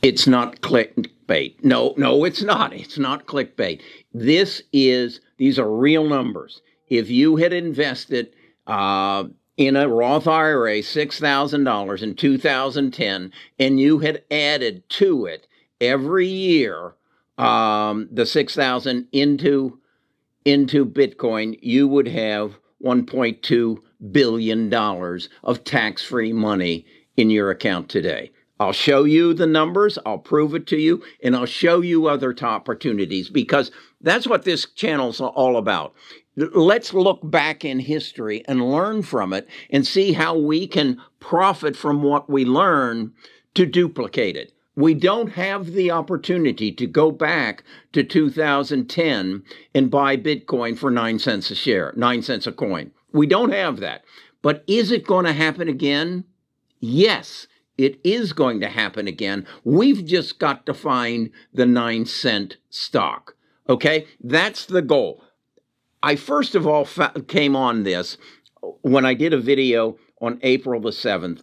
It's not clickbait. No, it's not. It's not clickbait. These are real numbers. If you had invested in a Roth IRA $6,000 in 2010, and you had added to it every year the 6,000 into Bitcoin, you would have $1.2 billion of tax-free money in your account today. I'll show you the numbers, I'll prove it to you, and I'll show you other opportunities, because that's what this channel's all about. Let's look back in history and learn from it and see how we can profit from what we learn to duplicate it. We don't have the opportunity to go back to 2010 and buy Bitcoin for 9 cents a share, 9 cents a coin. We don't have that. But is it going to happen again? Yes, it is going to happen again. We've just got to find the 9-cent stock. Okay, that's the goal. I first of all came on this when I did a video on April the 7th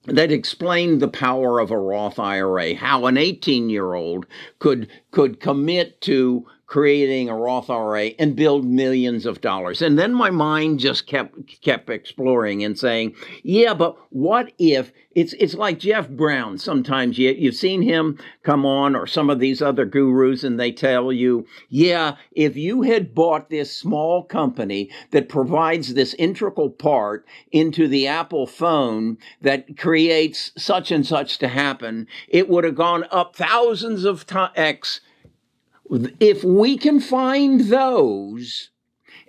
that explained the power of a Roth IRA, how an 18-year-old could commit to creating a Roth IRA and build millions of dollars. And then my mind just kept exploring and saying, yeah, but what if it's like Jeff Brown. Sometimes you've seen him come on, or some of these other gurus, and they tell you, yeah, if you had bought this small company that provides this integral part into the Apple phone that creates such and such to happen, it would have gone up thousands of X. If we can find those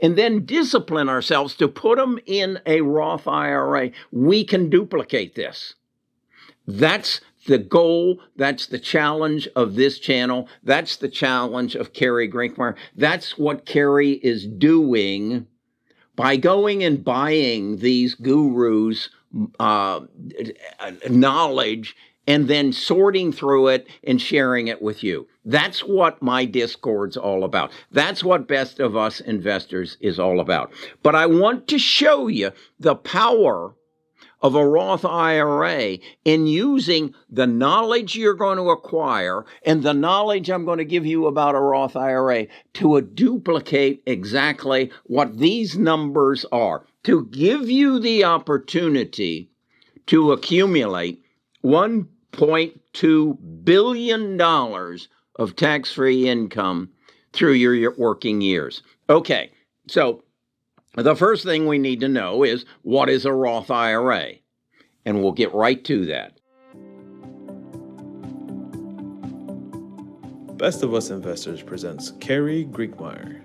and then discipline ourselves to put them in a Roth IRA, we can duplicate this. That's the goal. That's the challenge of this channel. That's the challenge of Carrie Grinkmeyer. That's what Carrie is doing by going and buying these gurus' knowledge and then sorting through it and sharing it with you. That's what my Discord's all about. That's what Best of Us Investors is all about. But I want to show you the power of a Roth IRA in using the knowledge you're going to acquire and the knowledge I'm going to give you about a Roth IRA to duplicate exactly what these numbers are, to give you the opportunity to accumulate $1.2 billion of tax-free income through your working years. Okay, so the first thing we need to know is, what is a Roth IRA? And we'll get right to that. Best of Us Investors presents Carrie Grinkmeyer.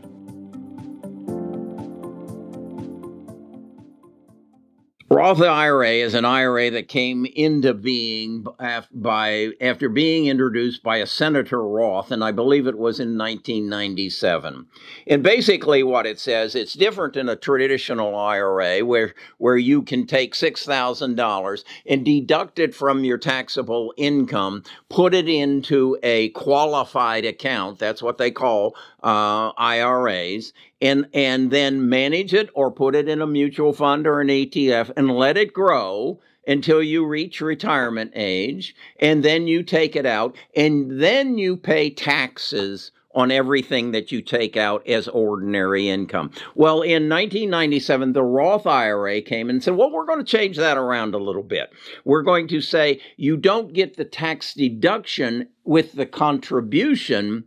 Roth IRA is an IRA that came into being after being introduced by a Senator Roth, and I believe it was in 1997. And basically what it says, it's different than a traditional IRA where you can take $6,000 and deduct it from your taxable income, put it into a qualified account, that's what they call IRAs, and then manage it or put it in a mutual fund or an ETF and let it grow until you reach retirement age, and then you take it out, and then you pay taxes on everything that you take out as ordinary income. Well, in 1997, the Roth IRA came and said, well, we're going to change that around a little bit. We're going to say you don't get the tax deduction with the contribution.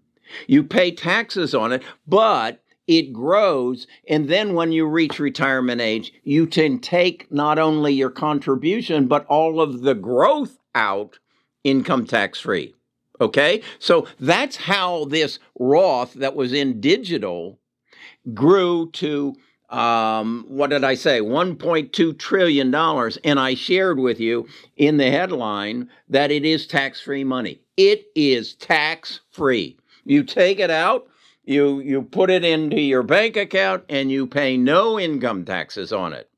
You pay taxes on it, but it grows, and then when you reach retirement age, you can take not only your contribution, but all of the growth out income tax-free. Okay? So that's how this Roth that was in digital grew to, what did I say, $1.2 trillion. And I shared with you in the headline that it is tax-free money. It is tax-free. You take it out, you put it into your bank account, and you pay no income taxes on it.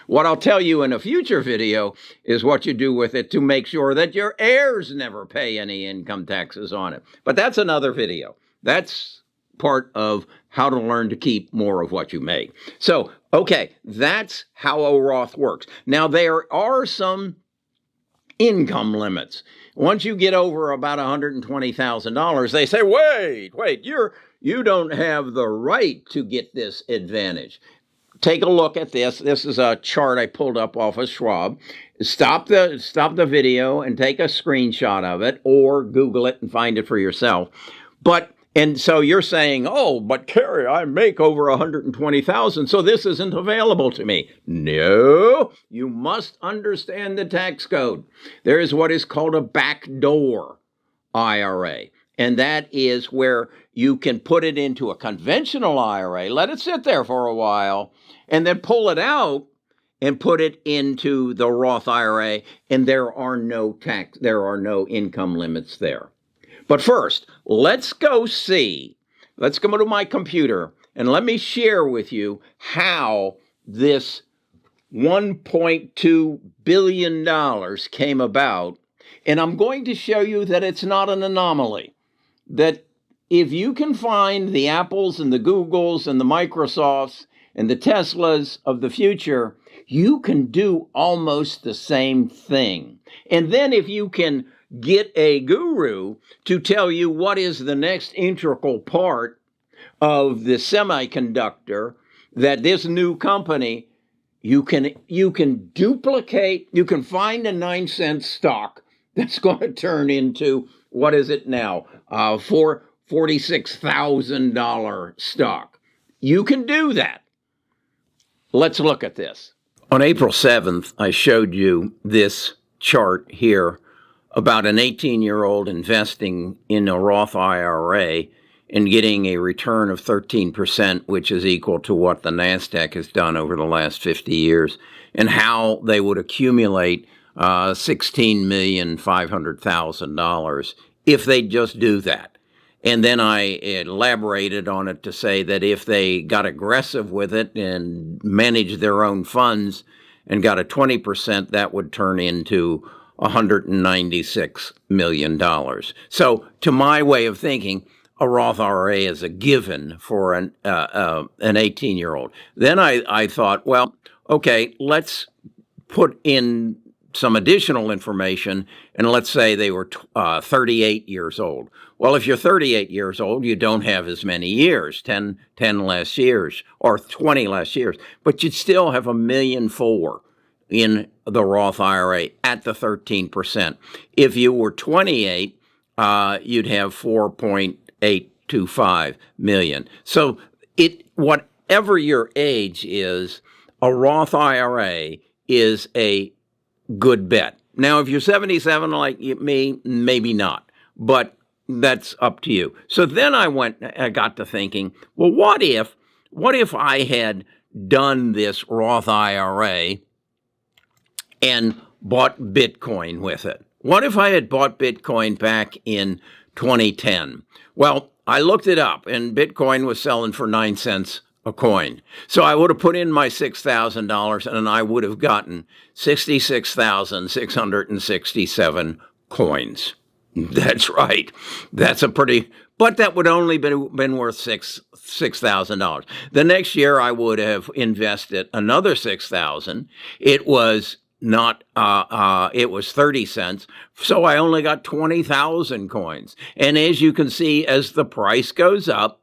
What I'll tell you in a future video is what you do with it to make sure that your heirs never pay any income taxes on it. But that's another video. That's part of how to learn to keep more of what you make. So, okay, that's how a Roth works. Now, there are some income limits. Once you get over about $120,000, they say, wait, you don't have the right to get this advantage. Take a look at this. This is a chart I pulled up off of Schwab. Stop the video and take a screenshot of it, or Google it and find it for yourself. And so you're saying, oh, but Kerry, I make over 120,000, so this isn't available to me. No, you must understand the tax code. There is what is called a backdoor IRA. And that is where you can put it into a conventional IRA, let it sit there for a while, and then pull it out and put it into the Roth IRA, and there are no income limits there. But first, let's go to my computer and let me share with you how this $1.2 billion came about. And I'm going to show you that it's not an anomaly. That if you can find the Apples and the Googles and the Microsofts and the Teslas of the future, you can do almost the same thing. And then if you can get a guru to tell you what is the next integral part of the semiconductor, that this new company, you can duplicate, you can find a 9-cent stock that's going to turn into, what is it now, $46,000 stock. You can do that. Let's look at this. On April 7th, I showed you this chart here about an 18-year-old investing in a Roth IRA and getting a return of 13%, which is equal to what the NASDAQ has done over the last 50 years, and how they would accumulate $16,500,000 if they just do that. And then I elaborated on it to say that if they got aggressive with it and managed their own funds and got a 20%, that would turn into $196 million. So to my way of thinking, a Roth IRA is a given for an 18-year-old. Then I thought, well, okay, let's put in some additional information, and let's say they were 38 years old. Well, if you're 38 years old, you don't have as many years, 10 less years, or 20 less years, but you'd still have $1.4 million in the Roth IRA at the 13%. If you were 28, you'd have $4.825 million. So whatever your age is, a Roth IRA is a good bet. Now, if you're 77 like me, maybe not, but that's up to you. So then I got to thinking, well, what if I had done this Roth IRA and bought Bitcoin with it? What if I had bought Bitcoin back in 2010? Well, I looked it up, and Bitcoin was selling for 9 cents a coin. So I would have put in my $6,000, and I would have gotten 66,667 coins. That's right. That's but that would only been worth $6,000. The next year, I would have invested another 6,000. It was not, it was 30 cents. So I only got 20,000 coins. And as you can see, as the price goes up,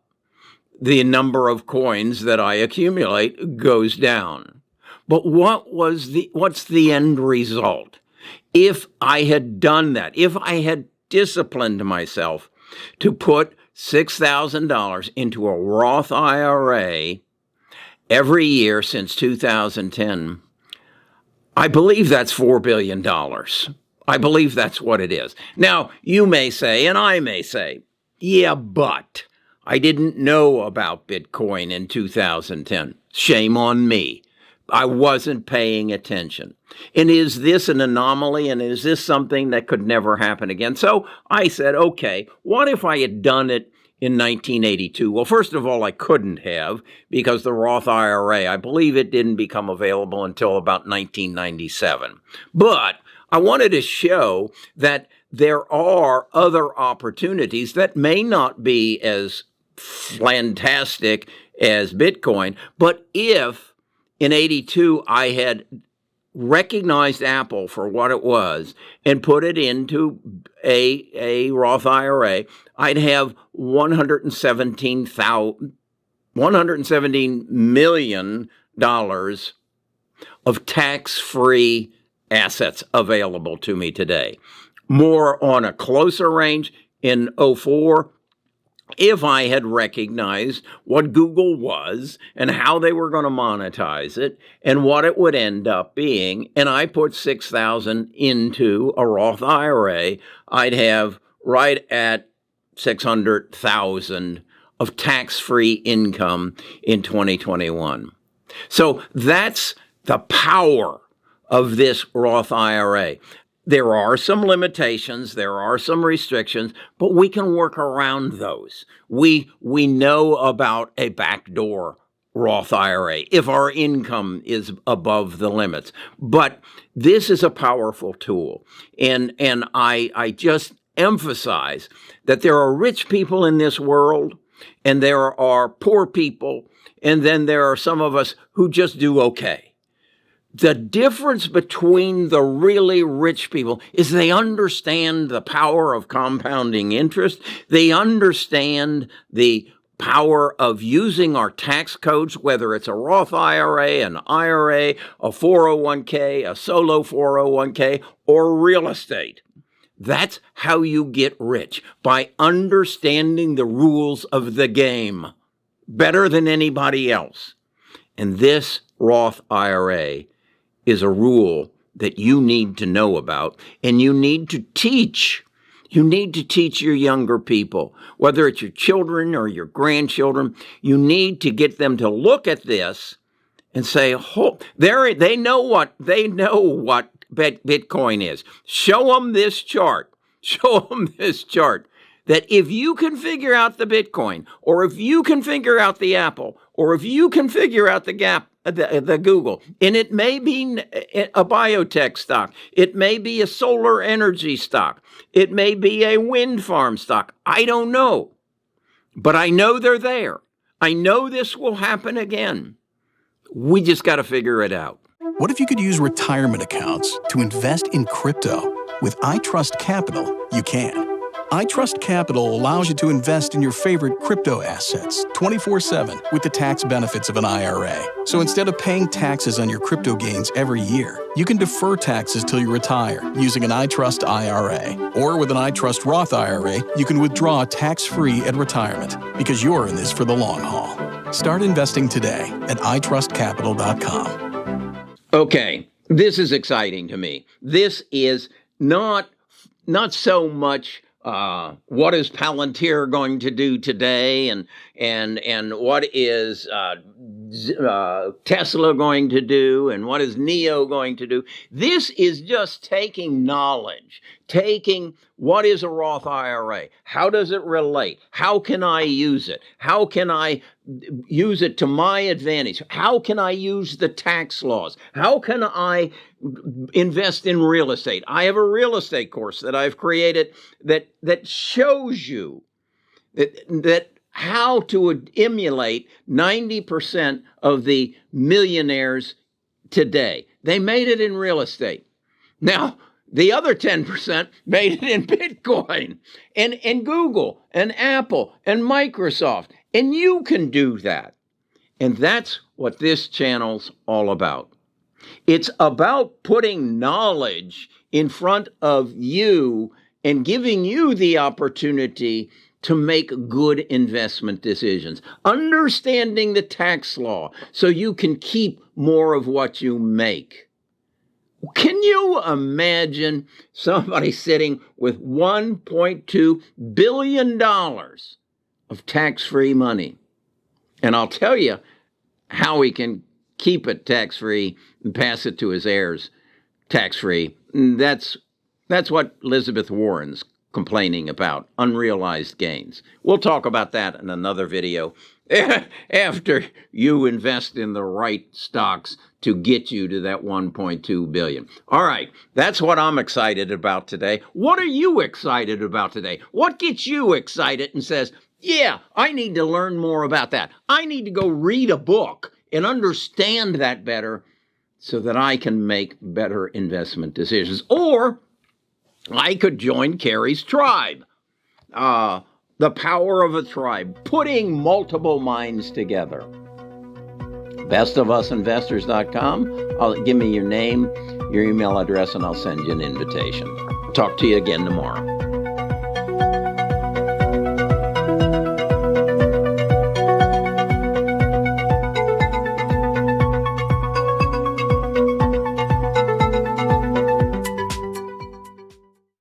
the number of coins that I accumulate goes down. But what's the end result? If I had done that, if I had disciplined myself to put $6,000 into a Roth IRA every year since 2010, I believe that's $4 billion. I believe that's what it is. Now, you may say, and I may say, yeah, but I didn't know about Bitcoin in 2010. Shame on me. I wasn't paying attention. And is this an anomaly? And is this something that could never happen again? So I said, okay, what if I had done it in 1982? Well, first of all, I couldn't have, because the Roth IRA, I believe it didn't become available until about 1997. But I wanted to show that there are other opportunities that may not be as fantastic as Bitcoin, but if in 82 I had recognized Apple for what it was and put it into a Roth IRA, I'd have $117 million of tax-free assets available to me today. More on a closer range in '04, if I had recognized what Google was and how they were going to monetize it and what it would end up being, and I put 6,000 into a Roth IRA, I'd have right at 600,000 of tax-free income in 2021. So that's the power of this Roth IRA. There are some limitations, there are some restrictions, but we can work around those. We know about a backdoor Roth IRA if our income is above the limits. But this is a powerful tool. And I just emphasize that there are rich people in this world, and there are poor people, and then there are some of us who just do okay. The difference between the really rich people is they understand the power of compounding interest. They understand the power of using our tax codes, whether it's a Roth IRA, an IRA, a 401k, a solo 401k, or real estate. That's how you get rich, by understanding the rules of the game better than anybody else. And this Roth IRA is a rule that you need to know about, and you need to teach. You need to teach your younger people, whether it's your children or your grandchildren. You need to get them to look at this and say, "Oh, they know what Bitcoin is." Show them this chart. Show them this chart. That if you can figure out the Bitcoin, or if you can figure out the Apple, or if you can figure out the Google, and it may be a biotech stock, it may be a solar energy stock, it may be a wind farm stock, I don't know. But I know they're there. I know this will happen again. We just got to figure it out. What if you could use retirement accounts to invest in crypto? With iTrust Capital, you can. iTrust Capital allows you to invest in your favorite crypto assets 24/7 with the tax benefits of an IRA. So instead of paying taxes on your crypto gains every year, you can defer taxes till you retire using an iTrust IRA. Or with an iTrust Roth IRA, you can withdraw tax-free at retirement because you're in this for the long haul. Start investing today at itrustcapital.com. Okay, this is exciting to me. This is not so much what is Palantir going to do today, and what is Tesla going to do, and what is NEO going to do. This is just taking knowledge, taking what is a Roth IRA, how does it relate, how can I use it, how can I use it to my advantage, how can I use the tax laws, how can I invest in real estate. I have a real estate course that I've created that shows you that how to emulate 90% of the millionaires today. They made it in real estate. Now, the other 10% made it in Bitcoin and Google and Apple and Microsoft. And you can do that. And that's what this channel's all about. It's about putting knowledge in front of you and giving you the opportunity to make good investment decisions, understanding the tax law so you can keep more of what you make. Can you imagine somebody sitting with $1.2 billion of tax-free money? And I'll tell you how he can keep it tax-free and pass it to his heirs tax-free. That's what Elizabeth Warren's complaining about, unrealized gains. We'll talk about that in another video after you invest in the right stocks to get you to that 1.2 billion. All right, that's what I'm excited about today. What are you excited about today? What gets you excited and says, yeah, I need to learn more about that. I need to go read a book and understand that better so that I can make better investment decisions. Or I could join Carrie's tribe. The power of a tribe, putting multiple minds together. bestofusinvestors.com. Give me your name, your email address, and I'll send you an invitation. Talk to you again tomorrow.